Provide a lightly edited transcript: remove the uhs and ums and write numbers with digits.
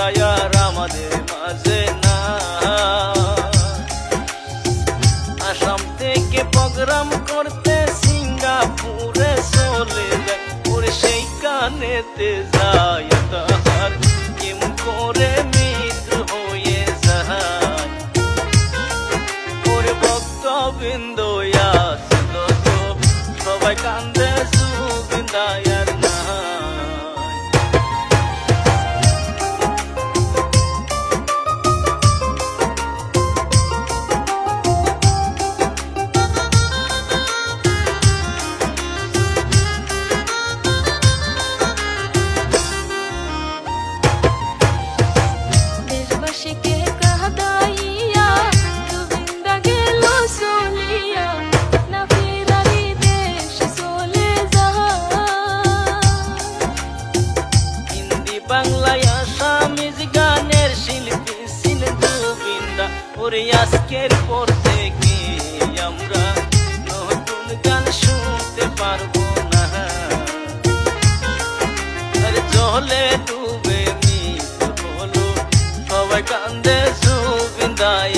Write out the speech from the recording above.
গোবিন্দায় আর আমাদের মাঝে না। আসাম থেকে প্রোগ্রাম করতে সিঙ্গাপুরে চলে যায়, ওরে সেইখানেতে যায় তাহার কেম করে মৃত্যু হয়ে যায়। ওরে ভক্তবৃন্দ আছে যত সবাই কান্দে জুবিন্দায় আর নাই। বাংলায় আসামিজ গানের শিল্পী ছিলেন গোবিন্দা। ওরে আজকের পর থেকে আমরা নতুন গান শুনতে পারবো না। আর জলে ডুবে মৃত্যু হলো, সবাই কান্দে গোবিন্দায়